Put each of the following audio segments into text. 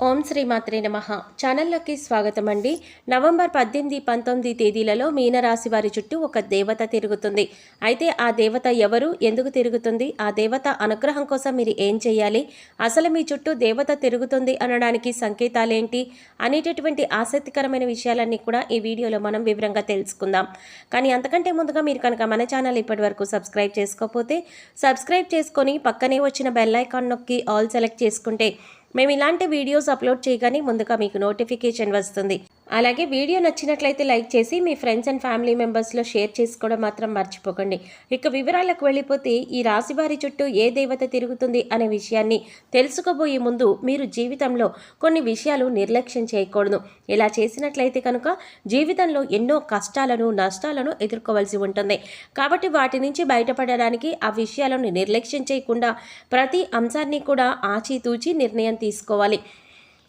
ఓం శ్రీ మాత్రే నమః. ఛానల్లోకి స్వాగతం అండి. నవంబర్ 18, 19 తేదీలలో మీనరాశి వారి చుట్టూ ఒక దేవత తిరుగుతుంది. అయితే ఆ దేవత ఎవరు, ఎందుకు తిరుగుతుంది, ఆ దేవత అనుగ్రహం కోసం మీరు ఏం చేయాలి, అసలు మీ చుట్టూ దేవత తిరుగుతుంది అనడానికి సంకేతాలేంటి అనేటటువంటి ఆసక్తికరమైన విషయాలన్నీ కూడా ఈ వీడియోలో మనం వివరంగా తెలుసుకుందాం. కానీ అంతకంటే ముందుగా మీరు కనుక మన ఛానల్ ఇప్పటి వరకు సబ్స్క్రైబ్ చేసుకోకపోతే సబ్స్క్రైబ్ చేసుకొని పక్కనే వచ్చిన బెల్ ఐకాన్ నొక్కి ఆల్ సెలెక్ట్ చేసుకుంటే మేము ఇలాంటి వీడియోస్ అప్లోడ్ చేయగానే ముందుగా మీకు నోటిఫికేషన్ వస్తుంది. అలాగే వీడియో నచ్చినట్లయితే లైక్ చేసి మీ ఫ్రెండ్స్ అండ్ ఫ్యామిలీ మెంబర్స్లో షేర్ చేసుకోవడం మాత్రం మర్చిపోకండి. ఇక వివరాలకు వెళ్ళిపోతే ఈ రాశి వారి చుట్టూ ఏ దేవత తిరుగుతుంది అనే విషయాన్ని తెలుసుకోబోయే ముందు మీరు జీవితంలో కొన్ని విషయాలు నిర్లక్ష్యం చేయకూడదు. ఇలా చేసినట్లయితే కనుక జీవితంలో ఎన్నో కష్టాలను నష్టాలను ఎదుర్కోవాల్సి ఉంటుంది. కాబట్టి వాటి నుంచి బయటపడడానికి ఆ విషయాలను నిర్లక్ష్యం చేయకుండా ప్రతి అంశాన్ని కూడా ఆచితూచి నిర్ణయం తీసుకోవాలి.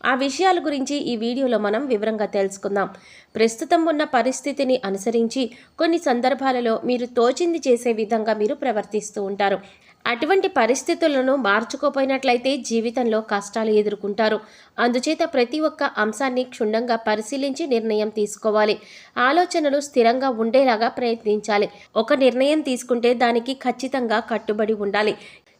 ఆ విషయాల గురించి ఈ వీడియోలో మనం వివరంగా తెలుసుకుందాం. ప్రస్తుతం ఉన్న పరిస్థితిని అనుసరించి కొన్ని సందర్భాలలో మీరు తోచింది చేసే విధంగా మీరు ప్రవర్తిస్తూ ఉంటారు. అటువంటి పరిస్థితులను మార్చుకోపోయినట్లయితే జీవితంలో కష్టాలు ఎదుర్కొంటారు. అందుచేత ప్రతి ఒక్క అంశాన్ని క్షుణ్ణంగా పరిశీలించి నిర్ణయం తీసుకోవాలి. ఆలోచనలు స్థిరంగా ఉండేలాగా ప్రయత్నించాలి. ఒక నిర్ణయం తీసుకుంటే దానికి ఖచ్చితంగా కట్టుబడి ఉండాలి.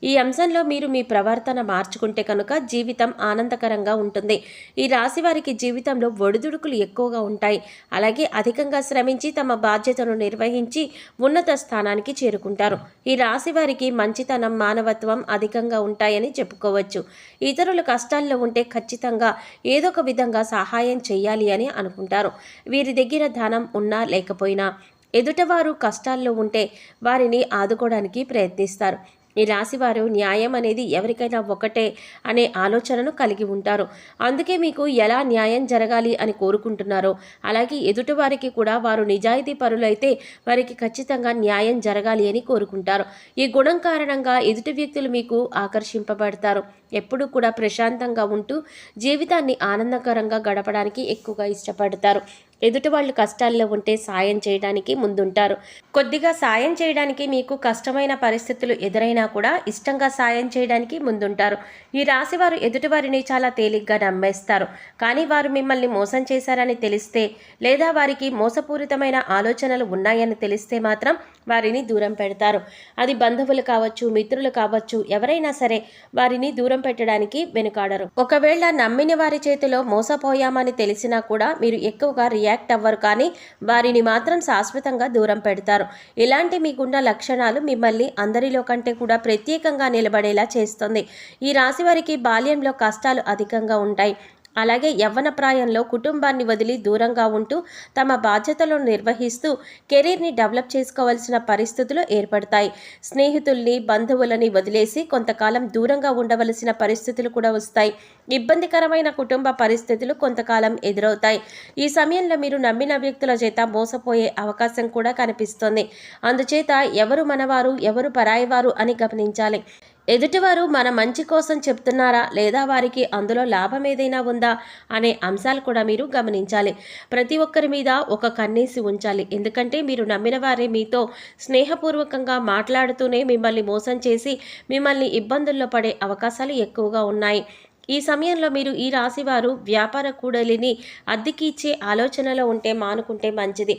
ఈ అంశంలో మీరు మీ ప్రవర్తన మార్చుకుంటే కనుక జీవితం ఆనందకరంగా ఉంటుంది. ఈ రాశి వారికి జీవితంలో ఒడిదుడుకులు ఎక్కువగా ఉంటాయి. అలాగే అధికంగా శ్రమించి తమ బాధ్యతను నిర్వహించి ఉన్నత స్థానానికి చేరుకుంటారు. ఈ రాశి వారికి మంచితనం, మానవత్వం అధికంగా ఉంటాయని చెప్పుకోవచ్చు. ఇతరులు కష్టాల్లో ఉంటే ఖచ్చితంగా ఏదో ఒక విధంగా సహాయం చేయాలి అని అనుకుంటారు. వీరి దగ్గర ధనం ఉన్నా లేకపోయినా ఎదుటవారు కష్టాల్లో ఉంటే వారిని ఆదుకోవడానికి ప్రయత్నిస్తారు. ఈ రాశివారు న్యాయం అనేది ఎవరికైనా ఒకటే అనే ఆలోచనను కలిగి ఉంటారు. అందుకే మీకు ఎలా న్యాయం జరగాలి అని కోరుకుంటున్నారో అలాగే ఎదుటివారికి కూడా వారు నిజాయితీ పరులైతే వారికి ఖచ్చితంగా న్యాయం జరగాలి అని కోరుకుంటారు. ఈ గుణం కారణంగా ఎదుటి వ్యక్తులు మీకు ఆకర్షింపబడతారు. ఎప్పుడూ కూడా ప్రశాంతంగా ఉంటూ జీవితాన్ని ఆనందకరంగా గడపడానికి ఎక్కువగా ఇష్టపడతారు. ఎదుటి వాళ్ళు కష్టాల్లో ఉంటే సాయం చేయడానికి ముందుంటారు. కొద్దిగా సాయం చేయడానికి మీకు కష్టమైన పరిస్థితులు ఎదురైనా కూడా ఇష్టంగా సాయం చేయడానికి ముందుంటారు. ఈ రాశివారు ఎదుటివారిని చాలా తేలిగ్గా నమ్మేస్తారు. కానీ వారు మిమ్మల్ని మోసం చేశారని తెలిస్తే లేదా వారికి మోసపూరితమైన ఆలోచనలు ఉన్నాయని తెలిస్తే మాత్రం వారిని దూరం పెడతారు. అది బంధువులు కావచ్చు, మిత్రులు కావచ్చు, ఎవరైనా సరే వారిని దూరం పెట్టడానికి వెనుకాడరు. ఒకవేళ నమ్మిన వారి చేతిలో మోసపోయామని తెలిసినా కూడా మీరు ఎక్కువగా రియాక్ట్ అవ్వరు, కానీ వారిని మాత్రం శాశ్వతంగా దూరం పెడతారు. ఇలాంటి మీకున్న లక్షణాలు మిమ్మల్ని అందరిలో కంటే కూడా ప్రత్యేకంగా నిలబడేలా చేస్తుంది. ఈ రాశి వారికి బాల్యంలో కష్టాలు అధికంగా ఉంటాయి. అలాగే యవ్వన ప్రాయంలో కుటుంబాన్ని వదిలి దూరంగా ఉంటూ తమ బాధ్యతలను నిర్వహిస్తూ కెరీర్ని డెవలప్ చేసుకోవాల్సిన పరిస్థితులు ఏర్పడతాయి. స్నేహితుల్ని, బంధువులని వదిలేసి కొంతకాలం దూరంగా ఉండవలసిన పరిస్థితులు కూడా వస్తాయి. ఇబ్బందికరమైన కుటుంబ పరిస్థితులు కొంతకాలం ఎదురవుతాయి. ఈ సమయంలో మీరు నమ్మిన వ్యక్తుల చేత మోసపోయే అవకాశం కూడా కనిపిస్తుంది. అందుచేత ఎవరు మనవారు, ఎవరు పరాయివారు అని గమనించాలి. ఎదుటివారు మన మంచి కోసం చెప్తున్నారా లేదా వారికి అందులో లాభం ఏదైనా ఉందా అనే అంశాలు కూడా మీరు గమనించాలి. ప్రతి ఒక్కరి మీద ఒక కన్నేసి ఉంచాలి. ఎందుకంటే మీరు నమ్మిన వారే మీతో స్నేహపూర్వకంగా మాట్లాడుతూనే మిమ్మల్ని మోసం చేసి మిమ్మల్ని ఇబ్బందుల్లో పడే అవకాశాలు ఎక్కువగా ఉన్నాయి. ఈ సమయంలో మీరు ఈ రాశివారు వ్యాపార కూడలిని అద్దెకి ఇచ్చే ఆలోచనలో ఉంటే మానుకుంటే మంచిది.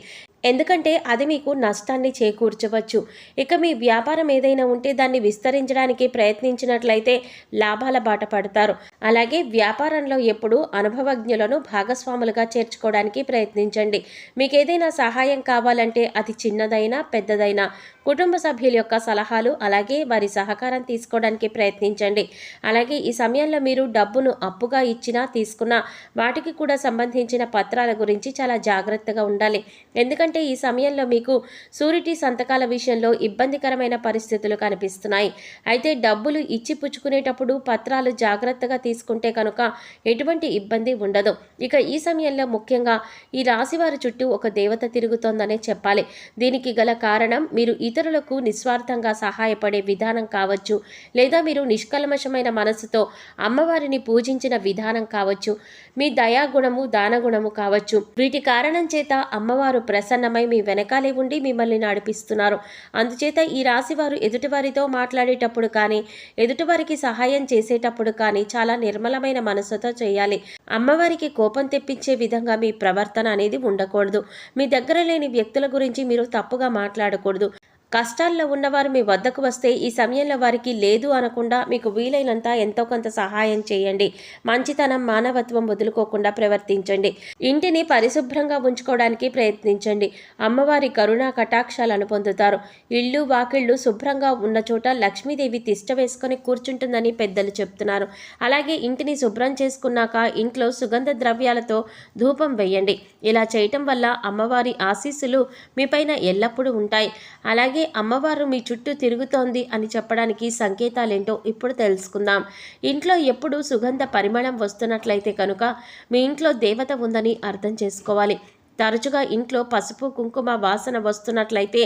ఎందుకంటే అది మీకు నష్టాన్ని చేకూర్చవచ్చు. ఇక మీ వ్యాపారం ఏదైనా ఉంటే దాన్ని విస్తరించడానికి ప్రయత్నించినట్లయితే లాభాల బాట పడతారు. అలాగే వ్యాపారంలో ఎప్పుడూ అనుభవజ్ఞులను భాగస్వాములుగా చేర్చుకోవడానికి ప్రయత్నించండి. మీకు ఏదైనా సహాయం కావాలంటే అది చిన్నదైనా పెద్దదైనా కుటుంబ సభ్యుల యొక్క సలహాలు అలాగే వారి సహకారం తీసుకోవడానికి ప్రయత్నించండి. అలాగే ఈ సమయంలో మీరు డబ్బును అప్పుగా ఇచ్చినా తీసుకున్నా వాటికి కూడా సంబంధించిన పత్రాల గురించి చాలా జాగ్రత్తగా ఉండాలి. ఎందుకంటే ఈ సమయంలో మీకు సూరిటీ సంతకాల విషయంలో ఇబ్బందికరమైన పరిస్థితులు కనిపిస్తున్నాయి. అయితే డబ్బులు ఇచ్చి పుచ్చుకునేటప్పుడు పత్రాలు జాగ్రత్తగా తీసుకుంటే కనుక ఎటువంటి ఇబ్బంది ఉండదు. ఇక ఈ సమయంలో ముఖ్యంగా ఈ రాశివారి చుట్టూ ఒక దేవత తిరుగుతోందనే చెప్పాలి. దీనికి గల కారణం మీరు ఇతరులకు నిస్వార్థంగా సహాయపడే విధానం కావచ్చు, లేదా మీరు నిష్కల్మషమైన మనసుతో అమ్మవారిని పూజించిన విధానం కావచ్చు, మీ దయాగుణము, దానగుణము కావచ్చు. వీటి కారణం చేత అమ్మవారు ప్రసన్న ప్రసన్నమై మీ వెనకాలే ఉండి మిమ్మల్ని నడిపిస్తున్నారు. అందుచేత ఈ రాశి వారు ఎదుటివారితో మాట్లాడేటప్పుడు కానీ, ఎదుటివారికి సహాయం చేసేటప్పుడు కానీ చాలా నిర్మలమైన మనసుతో చేయాలి. అమ్మవారికి కోపం తెప్పించే విధంగా మీ ప్రవర్తన అనేది ఉండకూడదు. మీ దగ్గర లేని వ్యక్తుల గురించి మీరు తప్పుగా మాట్లాడకూడదు. కష్టాల్లో ఉన్నవారు మీ వద్దకు వస్తే ఈ సమయంలో వారికి లేదు అనకుండా మీకు వీలైనంత ఎంతో కొంత సహాయం చేయండి. మంచితనం, మానవత్వం వదులుకోకుండా ప్రవర్తించండి. ఇంటిని పరిశుభ్రంగా ఉంచుకోవడానికి ప్రయత్నించండి. అమ్మవారి కరుణా కటాక్షాలను పొందుతారు. ఇళ్ళు వాకిళ్ళు శుభ్రంగా ఉన్న చోట లక్ష్మీదేవి తిష్ట వేసుకొని కూర్చుంటుందని పెద్దలు చెప్తున్నారు. అలాగే ఇంటిని శుభ్రం చేసుకున్నాక ఇంట్లో సుగంధ ద్రవ్యాలతో ధూపం వేయండి. ఇలా చేయటం వల్ల అమ్మవారి ఆశీస్సులు మీపైన ఎల్లప్పుడూ ఉంటాయి. అలాగే అమ్మవారు మీ చుట్టూ తిరుగుతోంది అని చెప్పడానికి సంకేతాలేంటో ఇప్పుడు తెలుసుకుందాం. ఇంట్లో ఎప్పుడు సుగంధ పరిమళం వస్తున్నట్లయితే కనుక మీ ఇంట్లో దేవత ఉందని అర్థం చేసుకోవాలి. తరచుగా ఇంట్లో పసుపు కుంకుమ వాసన వస్తున్నట్లయితే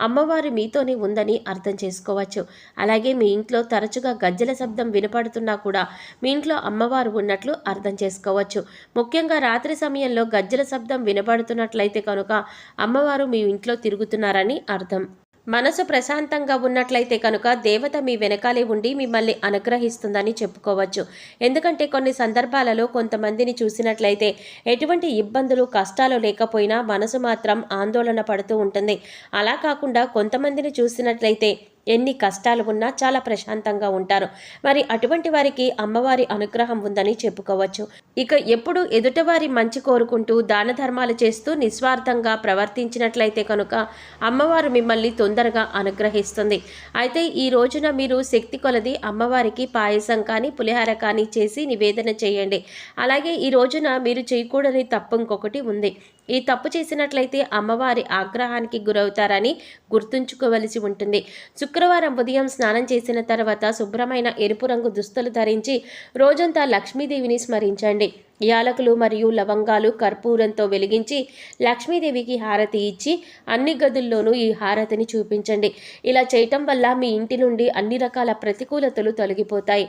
అమ్మవారు మీతోనే ఉందని అర్థం చేసుకోవచ్చు. అలాగే మీ ఇంట్లో తరచుగా గజ్జల శబ్దం వినపడుతున్నా కూడా మీ ఇంట్లో అమ్మవారు ఉన్నట్లు అర్థం చేసుకోవచ్చు. ముఖ్యంగా రాత్రి సమయంలో గజ్జల శబ్దం వినపడుతున్నట్లయితే కనుక అమ్మవారు మీ ఇంట్లో తిరుగుతున్నారని అర్థం. మనసు ప్రశాంతంగా ఉన్నట్లయితే కనుక దేవత మీ వెనకాలే ఉండి మిమ్మల్ని అనుగ్రహిస్తుందని చెప్పుకోవచ్చు. ఎందుకంటే కొన్ని సందర్భాలలో కొంతమందిని చూసినట్లయితే ఎటువంటి ఇబ్బందులు కష్టాలు లేకపోయినా మనసు మాత్రం ఆందోళన పడుతూ ఉంటుంది. అలా కాకుండా కొంతమందిని చూసినట్లయితే ఎన్ని కష్టాలు ఉన్నా చాలా ప్రశాంతంగా ఉంటారు. మరి అటువంటి వారికి అమ్మవారి అనుగ్రహం ఉందని చెప్పుకోవచ్చు. ఇక ఎప్పుడు ఎదుటివారి మంచి కోరుకుంటూ దాన ధర్మాలు చేస్తూ నిస్వార్థంగా ప్రవర్తించినట్లయితే కనుక అమ్మవారు మిమ్మల్ని తొందరగా అనుగ్రహిస్తుంది. అయితే ఈ రోజున మీరు శక్తి కొలది అమ్మవారికి పాయసం కానీ పులిహార కానీ చేసి నివేదన చేయండి. అలాగే ఈ రోజున మీరు చేయకూడని తప్పు ఇంకొకటి ఉంది. ఈ తప్పు చేసినట్లయితే అమ్మవారి ఆగ్రహానికి గురవుతారని గుర్తుంచుకోవలసి ఉంటుంది. శుక్రవారం ఉదయం స్నానం చేసిన తర్వాత శుభ్రమైన ఎరుపు రంగు దుస్తులు ధరించి రోజంతా లక్ష్మీదేవిని స్మరించండి. యాలకులు మరియు లవంగాలు కర్పూరంతో వెలిగించి లక్ష్మీదేవికి హారతి ఇచ్చి అన్ని గదుల్లోనూ ఈ హారతిని చూపించండి. ఇలా చేయటం వల్ల మీ ఇంటి నుండి అన్ని రకాల ప్రతికూలతలు తొలగిపోతాయి.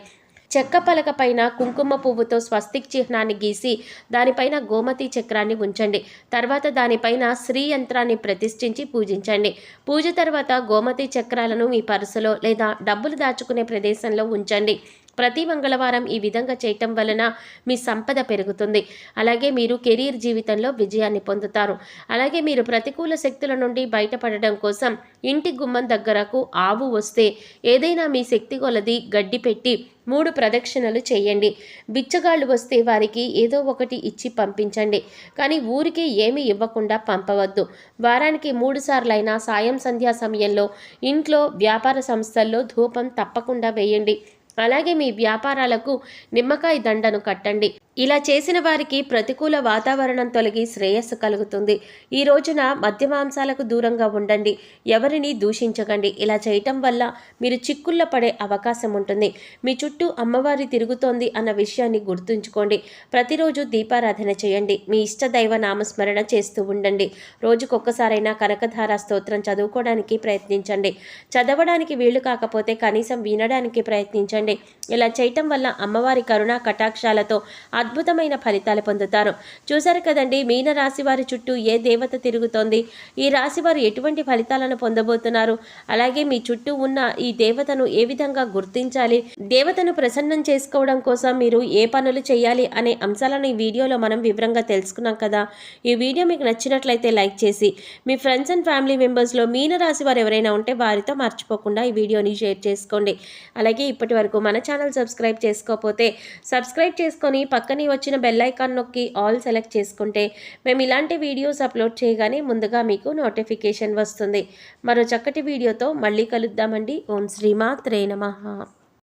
చెక్క పలక పైన కుంకుమ పువ్వుతో స్వస్తిక్ చిహ్నాన్ని గీసి దానిపైన గోమతి చక్రాన్ని ఉంచండి. తర్వాత దానిపైన శ్రీ యంత్రాన్ని ప్రతిష్ఠించి పూజించండి. పూజ తర్వాత గోమతి చక్రాలను మీ పర్సులో లేదా డబ్బులు దాచుకునే ప్రదేశంలో ఉంచండి. ప్రతి మంగళవారం ఈ విధంగా చేయటం వలన మీ సంపద పెరుగుతుంది. అలాగే మీరు కెరీర్ జీవితంలో విజయాన్ని పొందుతారు. అలాగే మీరు ప్రతికూల శక్తుల నుండి బయటపడడం కోసం ఇంటి గుమ్మం దగ్గరకు ఆవు వస్తే ఏదైనా మీ శక్తి కొలది గడ్డి పెట్టి 3 ప్రదక్షిణలు చేయండి. బిచ్చగాళ్ళు వస్తే వారికి ఏదో ఒకటి ఇచ్చి పంపించండి. కానీ ఊరికి ఏమీ ఇవ్వకుండా పంపవద్దు. వారానికి 3 సార్లైనా సాయం సంధ్యా సమయంలో ఇంట్లో వ్యాపార సంస్థల్లో ధూపం తప్పకుండా వేయండి. అలాగే మీ వ్యాపారాలకు నిమ్మకాయ దండను కట్టండి. ఇలా చేసిన వారికి ప్రతికూల వాతావరణం తొలగి శ్రేయస్సు కలుగుతుంది. ఈ రోజున మద్యమాంసాలకు దూరంగా ఉండండి. ఎవరిని దూషించకండి. ఇలా చేయటం వల్ల మీరు చిక్కుళ్ళ పడే అవకాశం ఉంటుంది. మీ చుట్టూ అమ్మవారి తిరుగుతోంది అన్న విషయాన్ని గుర్తుంచుకోండి. ప్రతిరోజు దీపారాధన చేయండి. మీ ఇష్ట దైవ నామస్మరణ చేస్తూ ఉండండి. రోజుకొక్కసారైనా కనకధార స్తోత్రం చదువుకోవడానికి ప్రయత్నించండి. చదవడానికి వీలు కాకపోతే కనీసం వినడానికి ప్రయత్నించండి. ఇలా చేయటం వల్ల అమ్మవారి కరుణా కటాక్షాలతో అద్భుతమైన ఫలితాలు పొందుతారు. చూశారు కదండి, మీన రాశి వారి చుట్టూ ఏ దేవత తిరుగుతోంది, ఈ రాశి వారు ఎటువంటి ఫలితాలను పొందబోతున్నారు, అలాగే మీ చుట్టూ ఉన్న ఈ దేవతను ఏ విధంగా గుర్తించాలి, దేవతను ప్రసన్నం చేసుకోవడం కోసం మీరు ఏ పనులు చేయాలి అనే అంశాలను ఈ వీడియోలో మనం వివరంగా తెలుసుకున్నాం కదా. ఈ వీడియో మీకు నచ్చినట్లయితే లైక్ చేసి మీ ఫ్రెండ్స్ అండ్ ఫ్యామిలీ మెంబర్స్లో మీన రాశి వారు ఎవరైనా ఉంటే వారితో మర్చిపోకుండా ఈ వీడియోని షేర్ చేసుకోండి. అలాగే ఇప్పటి వరకు మన ఛానల్ సబ్స్క్రైబ్ చేసుకోకపోతే సబ్స్క్రైబ్ చేసుకొని పక్కనే వచ్చిన బెల్ ఐకాన్ నొక్కి ఆల్ సెలెక్ట్ చేసుకుంటే మేము ఇలాంటి వీడియోస్ అప్లోడ్ చేయగానే ముందుగా మీకు నోటిఫికేషన్ వస్తుంది. మరో చక్కటి వీడియోతో మళ్ళీ కలుద్దామండి. ఓం శ్రీమాత్రే నమః.